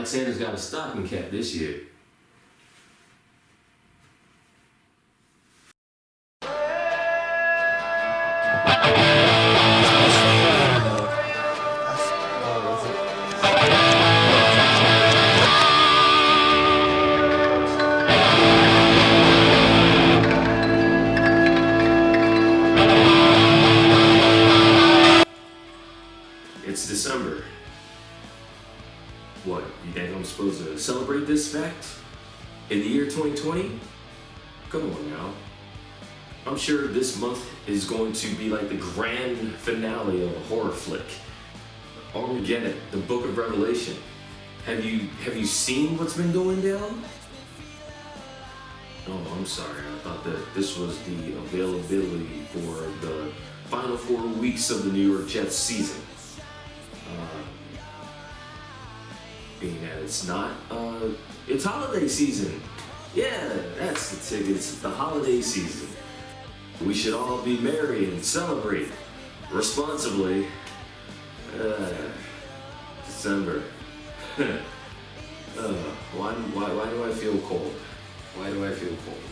like Santa's got a stocking cap this year. It's December. What, you think I'm supposed to celebrate this fact in the year 2020? Come on now. I'm sure this month is going to be like the grand finale of a horror flick. Armageddon, the Book of Revelation. Have you seen what's been going down? Oh, I'm sorry. I thought that this was the availability for the final 4 weeks of the New York Jets season. Being that it's not, it's holiday season. Yeah, that's the ticket. It's the holiday season. We should all be merry and celebrate responsibly. December. Why do I feel cold? Why do I feel cold?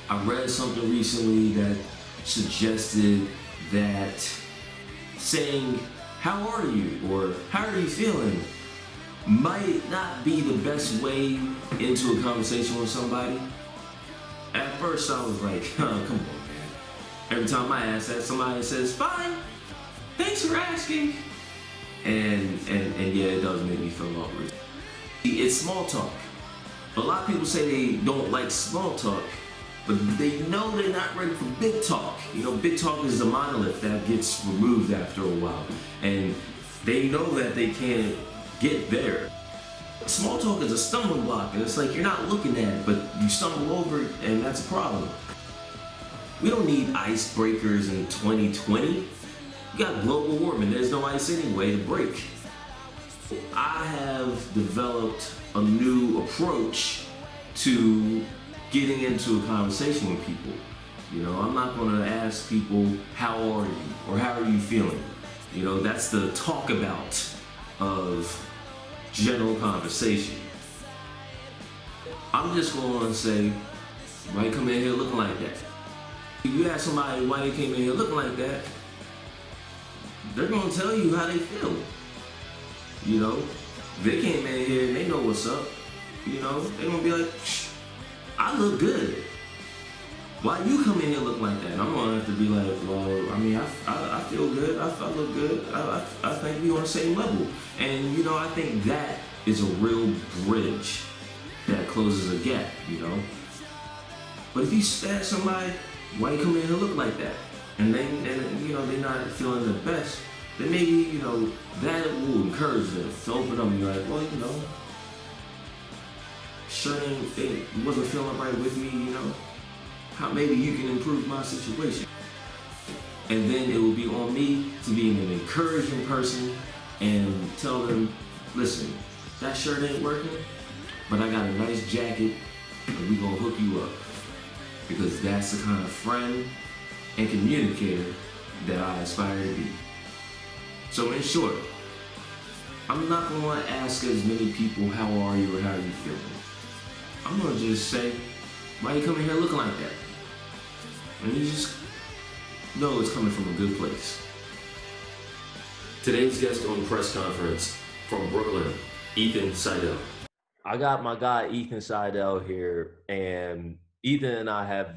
I read something recently that suggested that saying, "How are you?" or "How are you feeling?" might not be the best way into a conversation with somebody. At first I was like, oh, come on, man. Every time I ask that, somebody says, "Fine, thanks for asking." And yeah, it does make me feel awkward. It's small talk. A lot of people say they don't like small talk, but they know they're not ready for big talk. You know, big talk is a monolith that gets removed after a while. And they know that they can't get there. Small talk is a stumbling block, and it's like you're not looking at it, but you stumble over it, and that's a problem. We don't need icebreakers in 2020. We got global warming. There's no ice anyway to break. I have developed a new approach to getting into a conversation with people. You know, I'm not going to ask people, "How are you?" or "How are you feeling?" You know, that's the talk about of general conversation. I'm just going to say, "Why you come in here looking like that?" If you ask somebody why they came in here looking like that, they're going to tell you how they feel. You know, they came in here and they know what's up. You know, they're going to be like, "I look good. Why you come in here looking like that?" And I'm going to have to be like, "Well, I mean, I feel good. I look good. I think we're on the same level." And, you know, I think that is a real bridge that closes a gap, you know. But if you ask somebody, "Why you come in here looking like that?" and you know, they're not feeling the best, then maybe, you know, that will encourage them to open up and be like, "Well, you know, sure it wasn't feeling right with me, you know. How maybe you can improve my situation." And then it will be on me to be an encouraging person and tell them, "Listen, that shirt ain't working, but I got a nice jacket and we gonna hook you up." Because that's the kind of friend and communicator that I aspire to be. So in short, I'm not gonna ask as many people, "How are you?" or "How are you feeling?" I'm gonna just say, "Why you coming here looking like that?" And you just know it's coming from a good place. Today's guest on Press Conference from Brooklyn, Ethan Seidel. I got my guy Ethan Seidel here, and Ethan and I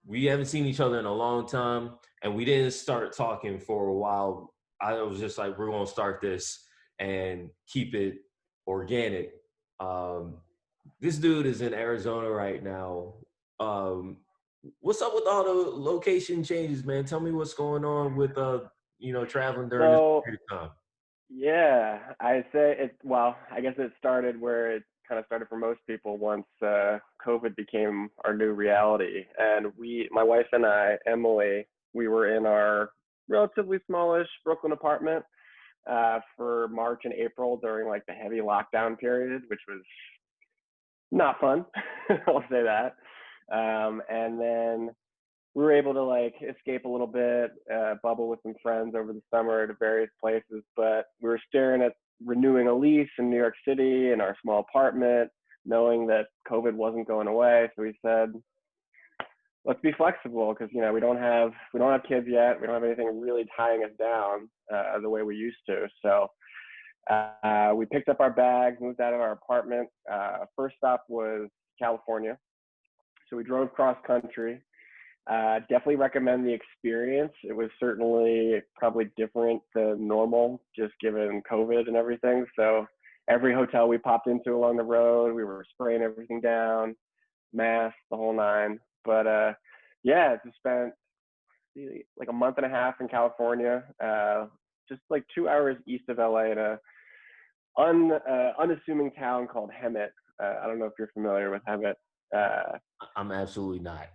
we haven't seen each other in a long time, and we didn't start talking for a while. I was just like, we're gonna start this and keep it organic. This dude is in Arizona right now. What's up with all the location changes, man? Tell me what's going on with you know, traveling during this So period of time. yeah, I say it. Well, I guess it started where it kind of started for most people once COVID became our new reality. And my wife and I, Emily, we were in our relatively smallish Brooklyn apartment for March and April during like the heavy lockdown period, which was not fun. I'll say that. And then we were able to like escape a little bit, bubble with some friends over the summer to various places, but we were staring at renewing a lease in New York City in our small apartment, knowing that COVID wasn't going away. So we said, let's be flexible because we don't have kids yet. We don't have anything really tying us down the way we used to. So we picked up our bags, moved out of our apartment. First stop was California. So we drove cross country. Definitely recommend the experience. It was certainly probably different than normal, just given COVID and everything. So every hotel we popped into along the road, we were spraying everything down, masks, the whole nine. But yeah, just spent like a month and a half in California, just like 2 hours east of LA in a unassuming town called Hemet. I don't know if you're familiar with Hemet. I'm absolutely not.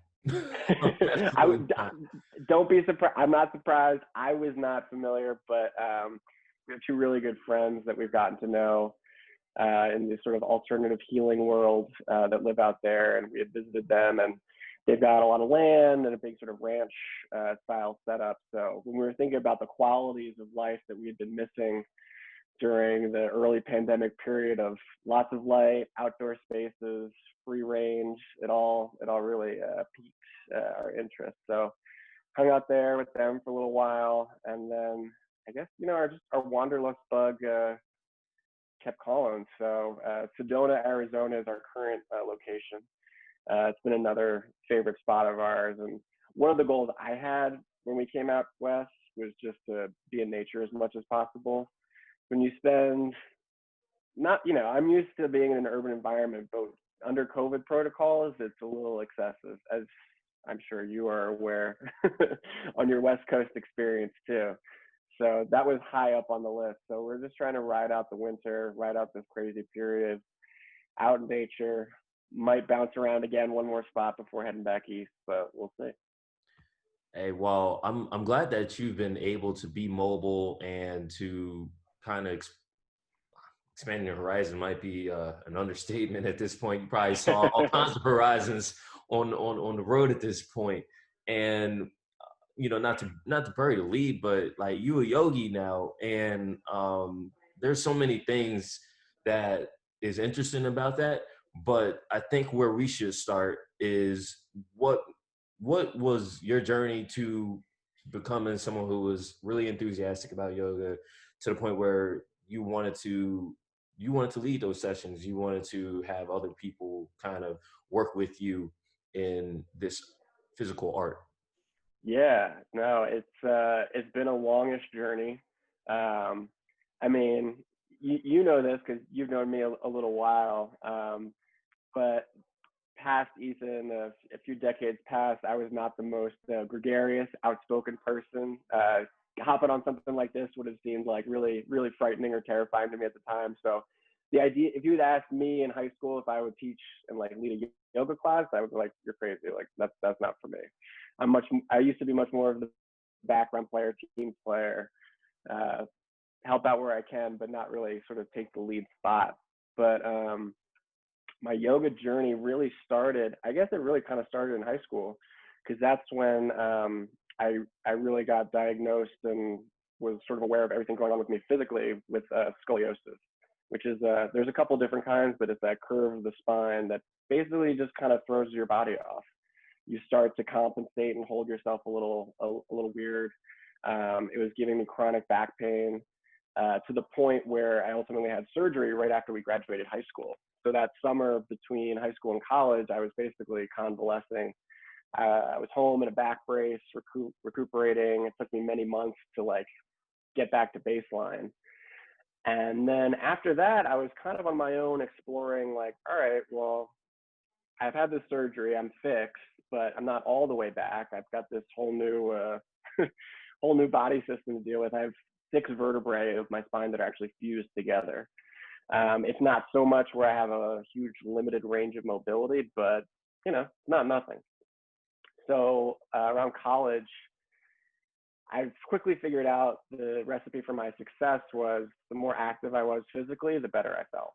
Don't be surprised. I'm not surprised. I was not familiar, but we have two really good friends that we've gotten to know in this sort of alternative healing world that live out there, and we had visited them, and they've got a lot of land and a big sort of ranch style setup. So when we were thinking about the qualities of life that we had been missing during the early pandemic period of lots of light, outdoor spaces, free range, it all really piqued our interest. So hung out there with them for a little while, and then I guess our wanderlust bug kept calling. So Sedona, Arizona is our current location. It's been another favorite spot of ours, and one of the goals I had when we came out west was just to be in nature as much as possible. When you spend I'm used to being in an urban environment, but under COVID protocols, it's a little excessive, as I'm sure you are aware on your West Coast experience too. So that was high up on the list. So we're just trying to ride out the winter, ride out this crazy period, out in nature. Might bounce around again one more spot before heading back east, but we'll see. Hey, well, I'm glad that you've been able to be mobile and to kind of expanding your horizon might be an understatement at this point. You probably saw all kinds of horizons on the road at this point. And not to bury the lead, but like you a yogi now, and there's so many things that is interesting about that. But I think where we should start is what was your journey to becoming someone who was really enthusiastic about yoga to the point where you wanted to lead those sessions, you wanted to have other people kind of work with you in this physical art? Yeah, no, it's been a longish journey. I mean, you know this because you've known me a little while, but past Ethan, a few decades past, I was not the most gregarious, outspoken person. Hopping on something like this would have seemed like really, really frightening or terrifying to me at the time. So the idea, if you had asked me in high school if I would teach and like lead a yoga class, I would be like, you're crazy. Like that's not for me. I used to be much more of the background player, team player, help out where I can, but not really sort of take the lead spot. But my yoga journey really started, I guess it really kind of started in high school, because that's when I really got diagnosed and was sort of aware of everything going on with me physically with scoliosis, which is, there's a couple different kinds, but it's that curve of the spine that basically just kind of throws your body off. You start to compensate and hold yourself a little weird. It was giving me chronic back pain to the point where I ultimately had surgery right after we graduated high school. So that summer between high school and college, I was basically convalescing. I was home in a back brace, recuperating. It took me many months to like get back to baseline. And then after that, I was kind of on my own exploring like, all right, well, I've had this surgery, I'm fixed, but I'm not all the way back. I've got this whole new body system to deal with. I have 6 vertebrae of my spine that are actually fused together. It's not so much where I have a huge limited range of mobility, but not nothing. So around college, I quickly figured out the recipe for my success was the more active I was physically, the better I felt.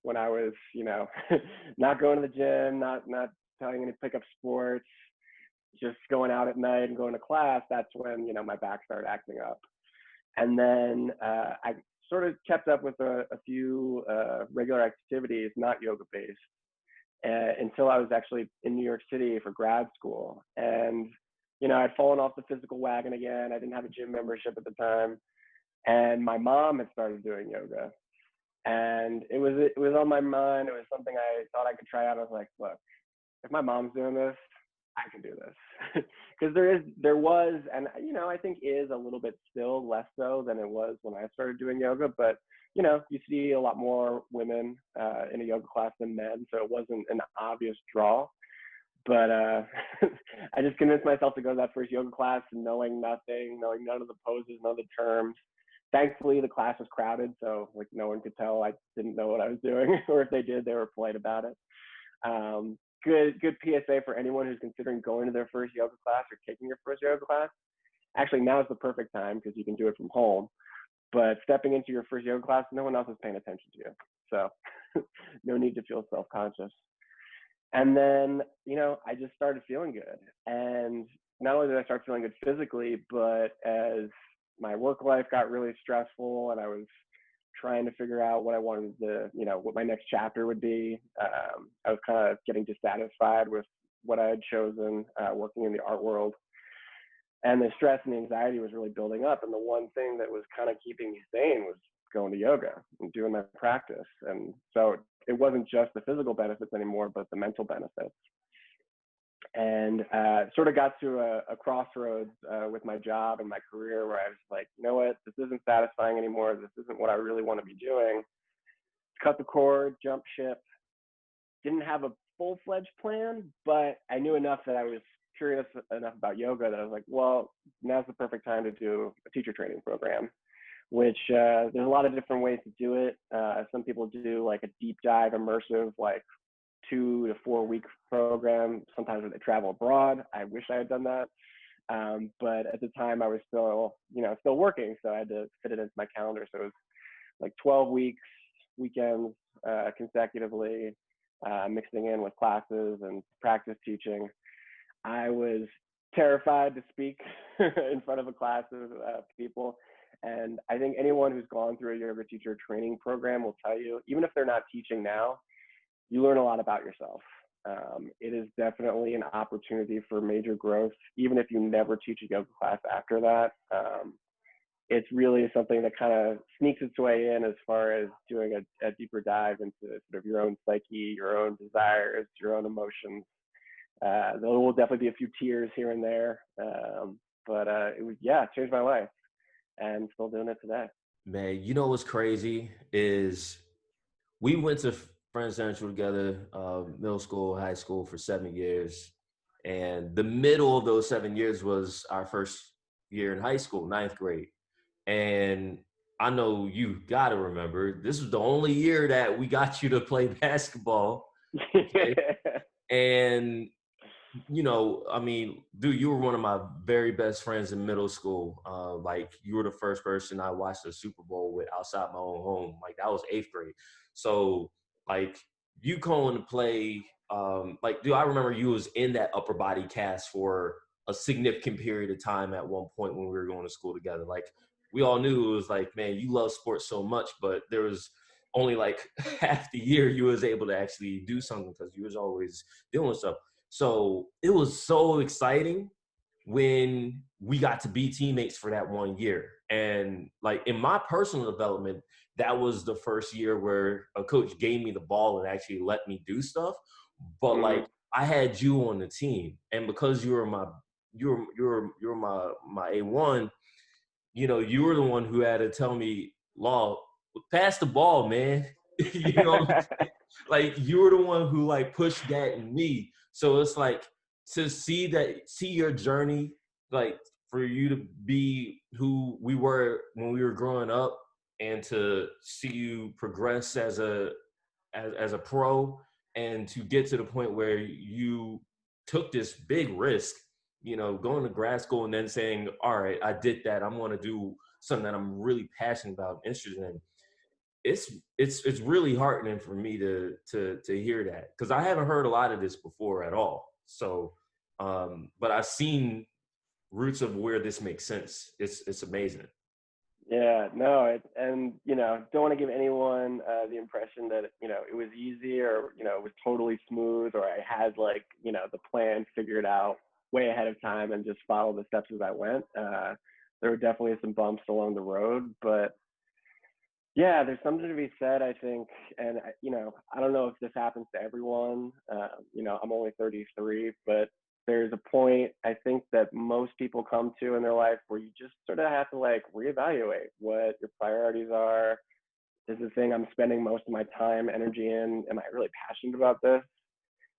When I was, not going to the gym, not playing any pickup sports, just going out at night and going to class, that's when, my back started acting up. And then I sort of kept up with a few regular activities, not yoga based, until I was actually in New York City for grad school. And, you know, I'd fallen off the physical wagon again. I didn't have a gym membership at the time. And my mom had started doing yoga. And it was on my mind. It was something I thought I could try out. I was like, look, if my mom's doing this, I can do this. Because there was, and, you know, I think is a little bit still less so than it was when I started doing yoga. But, you know, you see a lot more women in a yoga class than men. So it wasn't an obvious draw. But I just convinced myself to go to that first yoga class, knowing nothing, knowing none of the poses, none of the terms. Thankfully, the class was crowded, so like no one could tell I didn't know what I was doing, or if they did, they were polite about it. Good PSA for anyone who's considering going to their first yoga class or taking your first yoga class. Actually, now is the perfect time because you can do it from home. But stepping into your first yoga class, no one else is paying attention to you, so no need to feel self-conscious. And then, you know, I just started feeling good. And not only did I start feeling good physically, but as my work life got really stressful and I was trying to figure out what I wanted to, you know, what my next chapter would be, I was kind of getting dissatisfied with what I had chosen working in the art world. And the stress and the anxiety was really building up. And the one thing that was kind of keeping me sane was going to yoga and doing my practice. And so it wasn't just the physical benefits anymore, but the mental benefits. And sort of got to a crossroads with my job and my career where I was like, you know what, this isn't satisfying anymore. This isn't what I really want to be doing. Cut the cord, jump ship. Didn't have a full-fledged plan, but I knew enough that I was curious enough about yoga that I was like, well, now's the perfect time to do a teacher training program, which there's a lot of different ways to do it. Some people do like a deep dive, immersive, like 2 to 4 week program, sometimes when they travel abroad. I wish I had done that. But at the time I was still working. So I had to fit it into my calendar. So it was like 12 weeks, weekends consecutively, mixing in with classes and practice teaching. I was terrified to speak in front of a class of people. And I think anyone who's gone through a yoga teacher training program will tell you, even if they're not teaching now, you learn a lot about yourself. It is definitely an opportunity for major growth, even if you never teach a yoga class after that. It's really something that kind of sneaks its way in as far as doing a deeper dive into sort of your own psyche, your own desires, your own emotions. There will definitely be a few tears here and there, but it was, it changed my life, and still doing it today. Man, you know what's crazy is we went to Friends Central together, middle school, high school for 7 years. And the middle of those 7 years was our first year in high school, 9th grade. And I know you got to remember, this was the only year that we got you to play basketball. Okay? And, you know, I mean, dude, you were one of my very best friends in middle school. Like, you were the first person I watched the Super Bowl with outside my own home. Like, that was 8th grade. So, like, you going to play, like, dude, I remember you was in that upper body cast for a significant period of time at one point when we were going to school together. Like, we all knew it was like, man, you love sports so much, but there was only like half the year you was able to actually do something because you was always doing stuff. So it was so exciting when we got to be teammates for that 1 year. And like in my personal development, that was the first year where a coach gave me the ball and actually let me do stuff. But like I had you on the team, and because you were my A1, you know, you were the one who had to tell me, Law, pass the ball, man. You know, like you were the one who like pushed that in me. So it's like to see your journey, like for you to be who we were when we were growing up, and to see you progress as a pro, and to get to the point where you took this big risk, you know, going to grad school and then saying, all right, I did that. I'm going to do something that I'm really passionate about, interested in. It's really heartening for me to hear that, because I haven't heard a lot of this before at all. So, but I've seen roots of where this makes sense. It's amazing. Yeah, no, and don't want to give anyone the impression that it was easy, or it was totally smooth, or I had like the plan figured out way ahead of time and just follow the steps as I went. There were definitely some bumps along the road, but yeah, there's something to be said, I think, and I don't know if this happens to everyone. I'm only 33, but there's a point I think that most people come to in their life where you just sort of have to like reevaluate what your priorities are. Is the thing I'm spending most of my time, energy in, am I really passionate about this?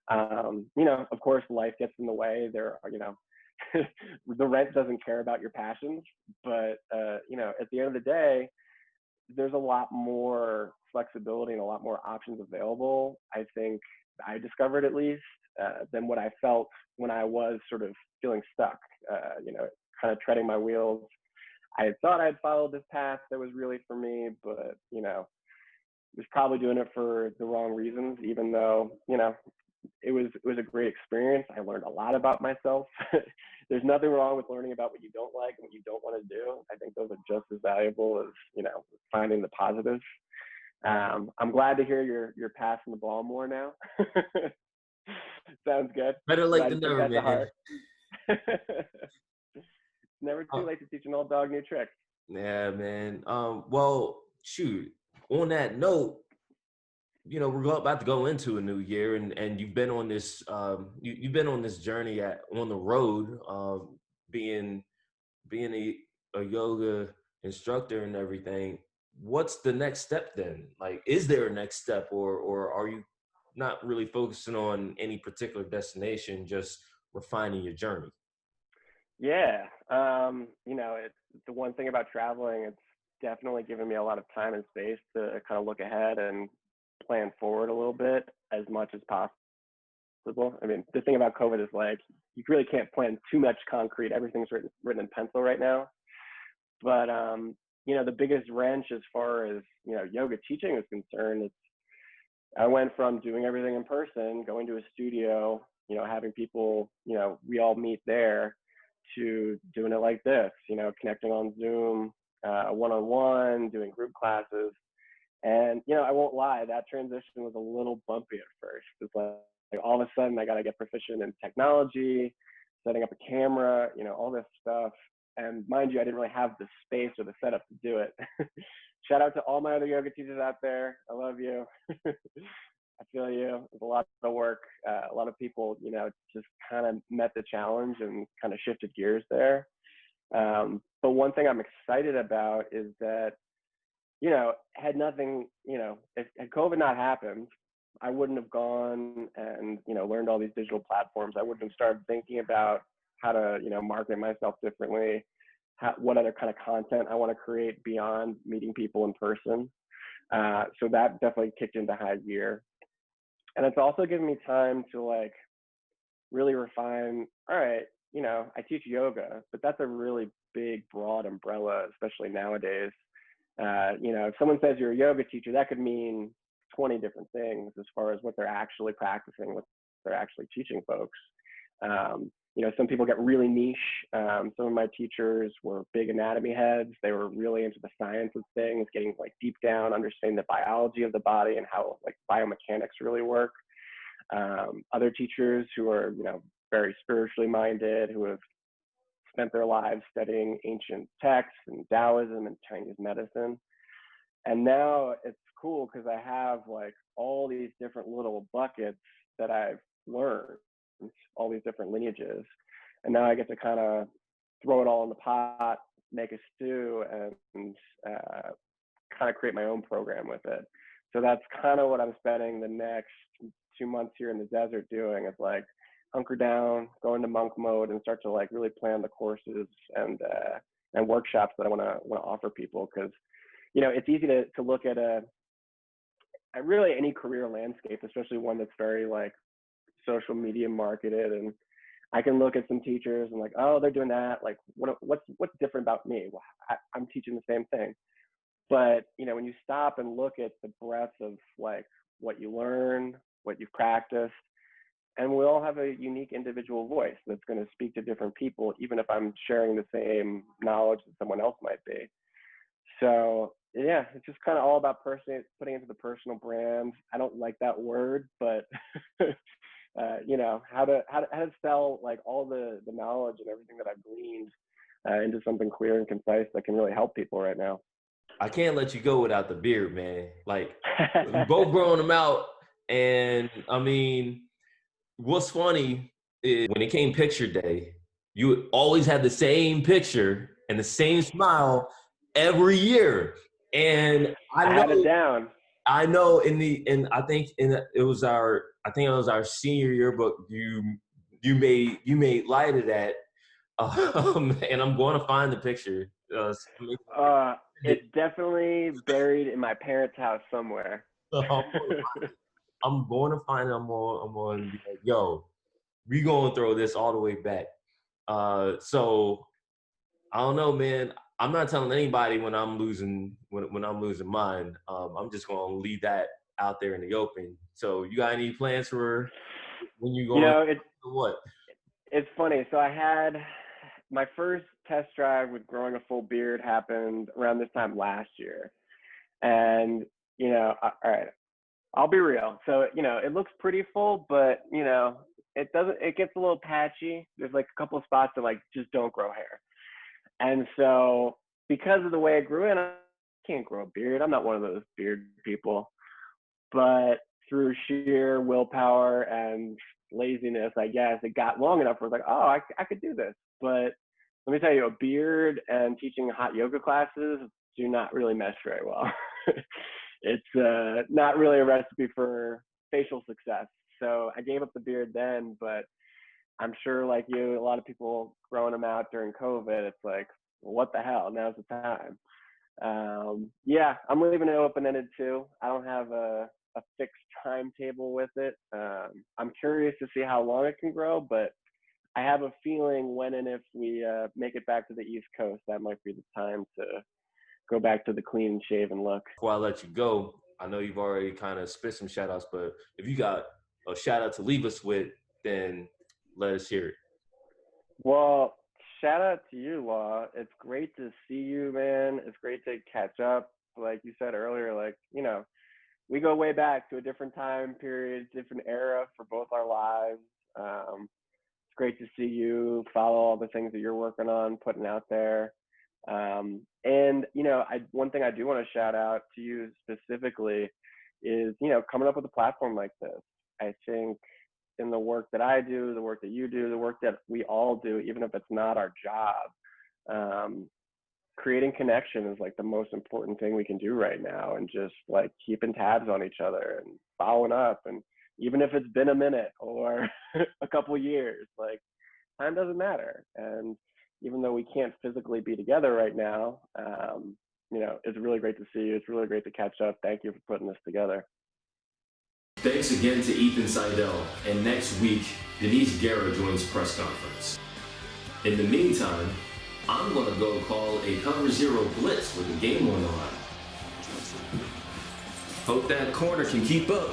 Of course, life gets in the way. There are, the rent doesn't care about your passions, but at the end of the day, there's a lot more flexibility and a lot more options available. I think I discovered, at least, than what I felt when I was sort of feeling stuck, kind of treading my wheels. I had thought I'd followed this path that was really for me, but, was probably doing it for the wrong reasons, even though, it was a great experience. I learned a lot about myself. There's nothing wrong with learning about what you don't like and what you don't want to do. I think those are just as valuable as finding the positives. I'm glad to hear you're passing the ball more now. Sounds good. Better late Glad than you took never, that to man. heart. Never too late to teach an old dog new tricks. Yeah, man. Well, shoot. On that note, we're about to go into a new year, and you've been on this you've been on this journey on the road, being a yoga instructor and everything. What's the next step then? Like, is there a next step, or are you not really focusing on any particular destination, just refining your journey? Yeah. It's the one thing about traveling, it's definitely given me a lot of time and space to kind of look ahead and plan forward a little bit as much as possible. I mean, the thing about COVID is like, you really can't plan too much concrete. Everything's written in pencil right now. But, the biggest wrench as far as, yoga teaching is concerned, I went from doing everything in person, going to a studio, having people, we all meet there, to doing it like this, connecting on Zoom, one-on-one, doing group classes. And, I won't lie, that transition was a little bumpy at first. It's like all of a sudden I got to get proficient in technology, setting up a camera, all this stuff. And mind you, I didn't really have the space or the setup to do it. Shout out to all my other yoga teachers out there. I love you. I feel you. It's a lot of work. A lot of people, just kind of met the challenge and kind of shifted gears there. But one thing I'm excited about is that, had nothing, if had COVID not happened, I wouldn't have gone and, learned all these digital platforms. I wouldn't have started thinking about how to, market myself differently, what other kind of content I want to create beyond meeting people in person. So that definitely kicked into high gear. And it's also given me time to like really refine, all right, I teach yoga, but that's a really big, broad umbrella, especially nowadays. If someone says you're a yoga teacher, that could mean 20 different things as far as what they're actually practicing, what they're actually teaching folks. Some people get really niche. Some of my teachers were big anatomy heads. They were really into the science of things, getting like deep down, understanding the biology of the body and how like biomechanics really work. Other teachers who are, very spiritually minded, who have spent their lives studying ancient texts and Taoism and Chinese medicine. And now it's cool because I have like all these different little buckets that I've learned, all these different lineages. And now I get to kind of throw it all in the pot, make a stew, and kind of create my own program with it. So that's kind of what I'm spending the next 2 months here in the desert doing. It's like hunker down, go into monk mode, and start to like really plan the courses and workshops that I want to offer people. Because it's easy to look at really any career landscape, especially one that's very like social media marketed, and I can look at some teachers and like, oh, they're doing that. Like, what's different about me? Well, I'm teaching the same thing. But when you stop and look at the breadth of like what you learn, what you've practiced, and we all have a unique individual voice that's going to speak to different people, even if I'm sharing the same knowledge that someone else might be. So yeah, it's just kind of all about putting into the personal brand. I don't like that word, but how to sell like all the knowledge and everything that I've gleaned into something clear and concise that can really help people right now. I can't let you go without the beard, man. Like, we both growing them out. And I mean, what's funny is when it came picture day, you always had the same picture and the same smile every year. And I had it down. I know it was our senior yearbook. You made light of that. And I'm going to find the picture. It's definitely buried in my parents' house somewhere. I'm going to find it. I'm going to be like, yo, we going to throw this all the way back. So I don't know, man. I'm not telling anybody when I'm losing mine. I'm just going to leave that out there in the open. So you got any plans for when you going? What? It's funny. So I had my first test drive with growing a full beard happened around this time last year. And, all right, I'll be real. So, it looks pretty full, but, it gets a little patchy. There's like a couple of spots that like just don't grow hair. And so because of the way I grew in, I can't grow a beard. I'm not one of those beard people. But through sheer willpower and laziness, I guess, it got long enough where I was like, oh, I could do this. But let me tell you, a beard and teaching hot yoga classes do not really mesh very well. It's not really a recipe for facial success. So I gave up the beard then, but I'm sure like you, a lot of people growing them out during COVID, it's like, well, what the hell? Now's the time. Yeah, I'm leaving it open-ended too. I don't have a fixed timetable with it. I'm curious to see how long it can grow, but I have a feeling when and if we make it back to the East Coast, that might be the time to go back to the clean shaven look. Before I let you go, I know you've already kind of spit some shout outs, but if you got a shout out to leave us with, then let us hear it. Well, shout out to you, Law. It's great to see you, man. It's great to catch up. Like you said earlier, like, we go way back to a different time period, different era for both our lives. It's great to see you follow all the things that you're working on, putting out there. And one thing I do want to shout out to you specifically is, coming up with a platform like this. I think in the work that I do, the work that you do, the work that we all do, even if it's not our job, creating connection is like the most important thing we can do right now, and just like keeping tabs on each other and following up. And even if it's been a minute or a couple years, like, time doesn't matter. And even though we can't physically be together right now, it's really great to see you. It's really great to catch up. Thank you for putting this together. Thanks again to Ethan Seidel, and next week, Denise Guerra joins PressConference. In the meantime, I'm going to go call a Cover Zero blitz with the game on the line. Hope that corner can keep up.